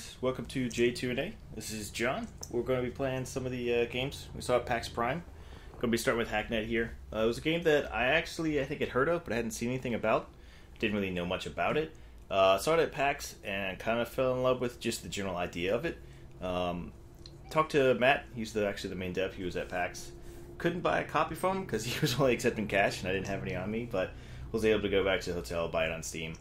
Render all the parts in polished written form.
guys, welcome to J2A. This is John. We're going to be playing some of the games we saw at PAX Prime. Going to be starting with Hacknet here. It was a game that I think had heard of, but I hadn't seen anything about. Didn't really know much about it. Saw it at PAX and kind of fell in love with just the general idea of it. Talked to Matt. He's actually the main dev. He was at PAX. Couldn't buy a copy from him because he was only accepting cash and I didn't have any on me, but was able to go back to the hotel, buy it on Steam.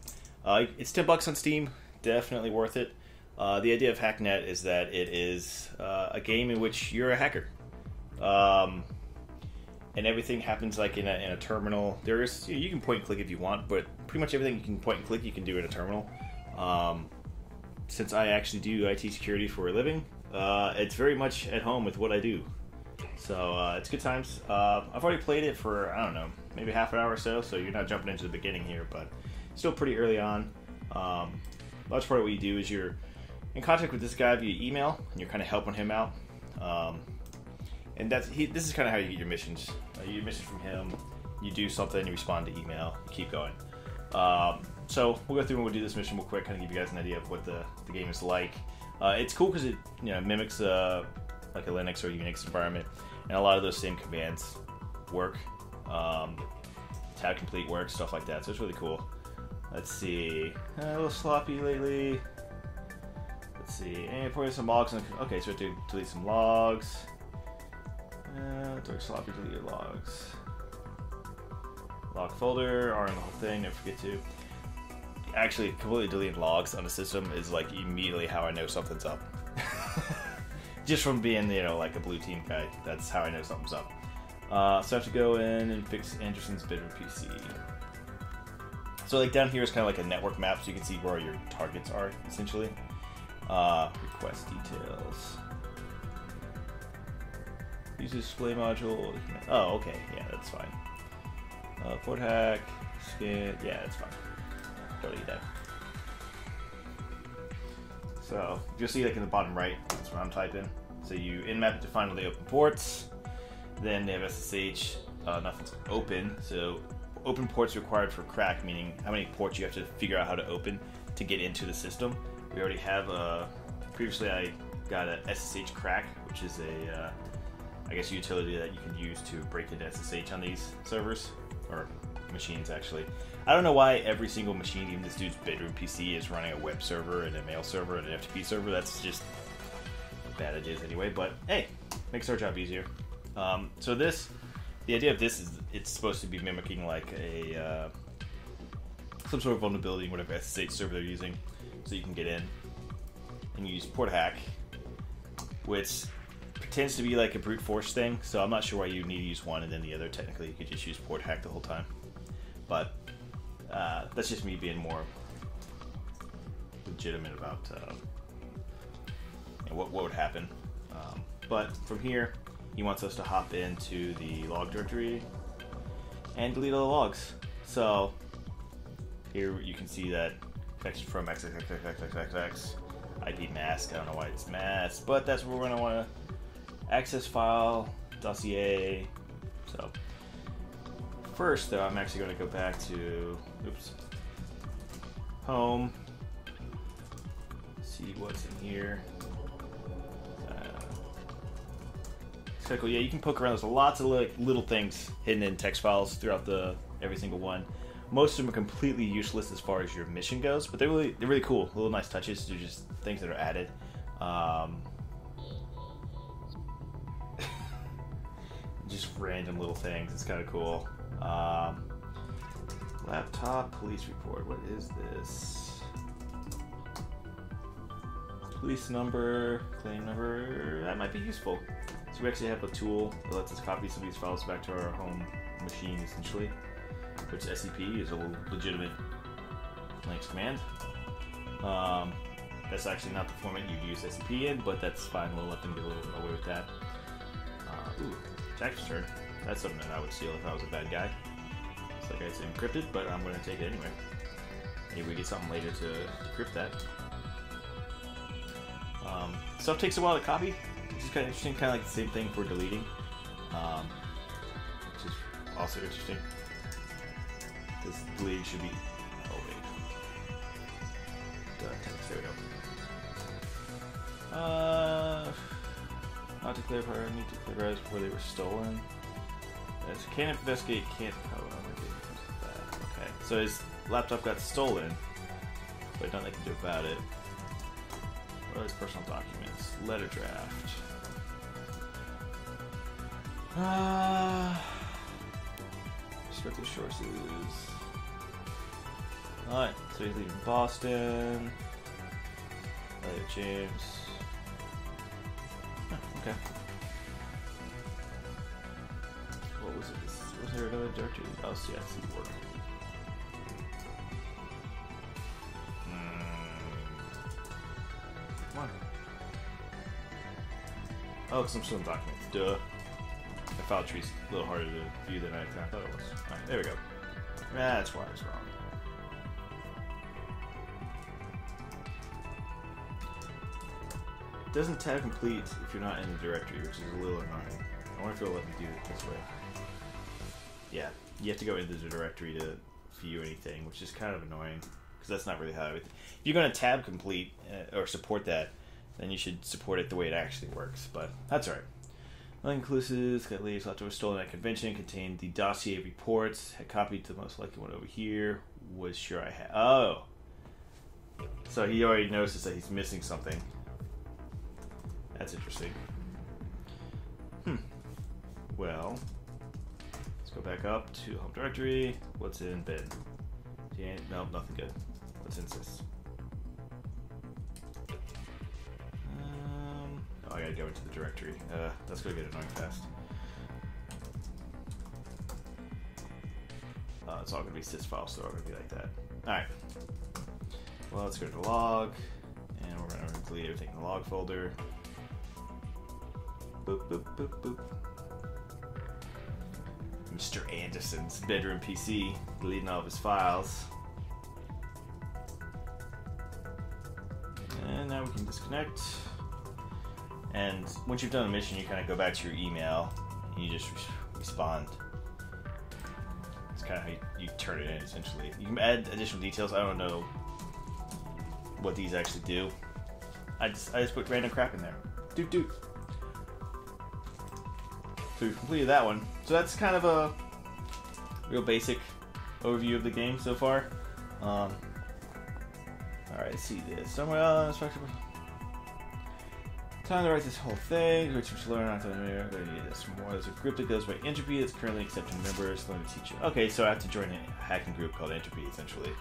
It's $10 on Steam. Definitely worth it. The idea of Hacknet is that it is a game in which you're a hacker, and everything happens like in a terminal. There's you can point and click if you want, but pretty much everything you can point and click you can do in a terminal. Since I actually do IT security for a living, it's very much at home with what I do. So it's good times. I've already played it for I don't know, maybe half an hour or so. So you're not jumping into the beginning here, but still pretty early on. Large part of what you do is you're in contact with this guy via email, and you're kind of helping him out. And this is kind of how you get your missions. You get missions from him, you do something, you respond to email, you keep going. So we'll go through and we'll do this mission real quick, kind of give you guys an idea of what the game is like. It's cool because it mimics like a Linux or Unix environment, and a lot of those same commands work. Tab complete works, stuff like that, so it's really cool. Let's see, a little sloppy lately. Let's see, and put in some logs. Okay, so we have to delete some logs. Sloppy delete your logs. Log folder, R in the whole thing, never forget to. Actually, completely deleting logs on the system is like immediately how I know something's up. Just from being, like a blue team guy, that's how I know something's up. So I have to go in and fix Anderson's bedroom PC. So like down here is kind of like a network map, so you can see where your targets are, essentially. Request details. Use display module. Oh, okay. Yeah, that's fine. Port hack. Scan. Yeah, that's fine. Don't need that. So, you'll see like in the bottom right, that's what I'm typing. So you in-map it to find all the open ports. Then they have SSH. Nothing's open. So open ports required for crack, meaning how many ports you have to figure out how to open to get into the system. We already have previously I got a SSH crack, which is a utility that you can use to break into SSH on these servers, or machines actually. I don't know why every single machine, even this dude's bedroom PC, is running a web server and a mail server and an FTP server. That's just how bad it is anyway, but hey, makes our job easier. So the idea of this is it's supposed to be mimicking like some sort of vulnerability in whatever SSH server they're using, so you can get in and use port hack, which pretends to be like a brute force thing, so I'm not sure why you need to use one and then the other. Technically, you could just use port hack the whole time. But that's just me being more legitimate about what would happen. But from here, he wants us to hop into the log directory and delete all the logs. So here you can see that connection from XXXXXX IP mask. I don't know why it's masked, but that's where we're going to want to access file, dossier. So first though, I'm actually going to go back to home, see what's in here. It's kind of cool. Yeah, you can poke around. There's lots of little things hidden in text files throughout every single one. Most of them are completely useless as far as your mission goes, but they're really cool. Little nice touches. They're just things that are added. Just random little things. It's kind of cool. Laptop police report. What is this? Police number, claim number. That might be useful. So we actually have a tool that lets us copy some of these files back to our home machine, essentially. Which SCP is a legitimate Linux command. That's actually not the format you'd use SCP in, but that's fine. We'll let them get a little away with that. Tax return. That's something that I would steal if I was a bad guy. It's like it's encrypted, but I'm going to take it anyway. Maybe we get something later to decrypt that. Stuff takes a while to copy, which is kind of interesting. Kind of like the same thing for deleting, which is also interesting. This bleed should be. Oh wait. Text, there we go. Not declare priority, need to declare priorities before they were stolen. Yes, can't investigate, can't okay. So his laptop got stolen, but nothing they can do about it. What are his personal documents? Letter draft. Restricted sources. Alright, so he's leaving Boston. Elliot James. Oh, okay. What was it? Was there another directory? Oh, CIC work. Come on. Oh, because I'm still in documents. Duh. The file tree's a little harder to view than I thought it was. Alright, there we go. That's why I was wrong. It doesn't tab complete if you're not in the directory, which is a little annoying. I wonder if it'll let me do it this way. Yeah, you have to go into the directory to view anything, which is kind of annoying, because that's not really how it... If you're going to tab complete, or support that, then you should support it the way it actually works, but that's alright. Inclusives, got latest leftover stolen at convention, contained the dossier reports, had copied the most likely one over here, was sure I had... Oh! So he already noticed that he's missing something. That's interesting. Well, let's go back up to home directory. What's in bin? Nope, nothing good. What's in sys? Oh, I gotta go into the directory. That's gonna get annoying fast. It's all gonna be sys files, so it's gonna be like that. Alright. Well, let's go to the log, and we're gonna delete everything in the log folder. Boop, boop, boop, boop. Mr. Anderson's bedroom PC, deleting all of his files. And now we can disconnect. And once you've done a mission, you kind of go back to your email and you just respond. It's kind of how you turn it in, essentially. You can add additional details. I don't know what these actually do. I just put random crap in there. Doot doot. So we've completed that one. So that's kind of a real basic overview of the game so far. Alright, let's see this. Somewhere else. Time to write this whole thing, which we learn not to need this more. There's a group that goes by Entropy that's currently accepting members. Learn to teach you. Okay, so I have to join a hacking group called Entropy, essentially.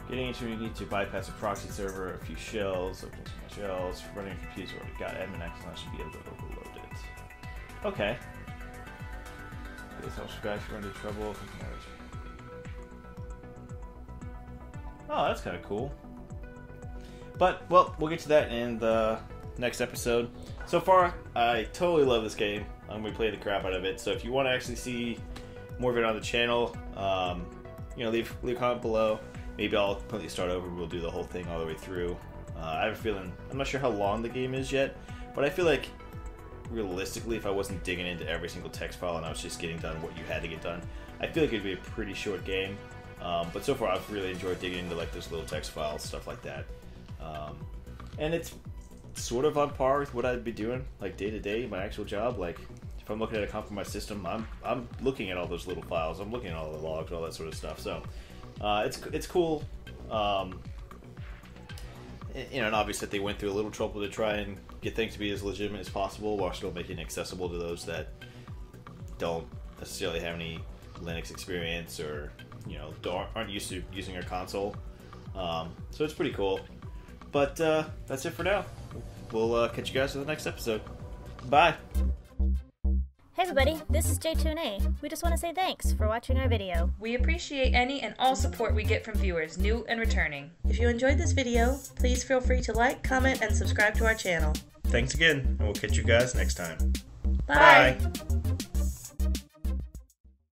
Getting into you need to bypass a proxy server, a few shells, open some shells, running a computer already got admin access, I should be able to overload it. Okay. This helps you guys run into trouble. Oh, that's kind of cool. But, well, we'll get to that in the next episode. So far, I totally love this game. I'm going to play the crap out of it. So if you want to actually see more of it on the channel, leave a comment below. Maybe I'll completely start over. We'll do the whole thing all the way through. I have a feeling, I'm not sure how long the game is yet, but I feel like realistically, if I wasn't digging into every single text file and I was just getting done what you had to get done, I feel like it'd be a pretty short game. But so far, I've really enjoyed digging into like those little text files, stuff like that. And it's sort of on par with what I'd be doing, like day to day, my actual job. Like if I'm looking at a compromised system, I'm looking at all those little files. I'm looking at all the logs, all that sort of stuff. So it's cool. And obviously they went through a little trouble to try and get things to be as legitimate as possible while still making it accessible to those that don't necessarily have any Linux experience or aren't used to using our console. So it's pretty cool. But that's it for now. We'll catch you guys in the next episode. Bye! Hey everybody, this is J2A. We just want to say thanks for watching our video. We appreciate any and all support we get from viewers, new and returning. If you enjoyed this video, please feel free to like, comment, and subscribe to our channel. Thanks again, and we'll catch you guys next time. Bye! Bye.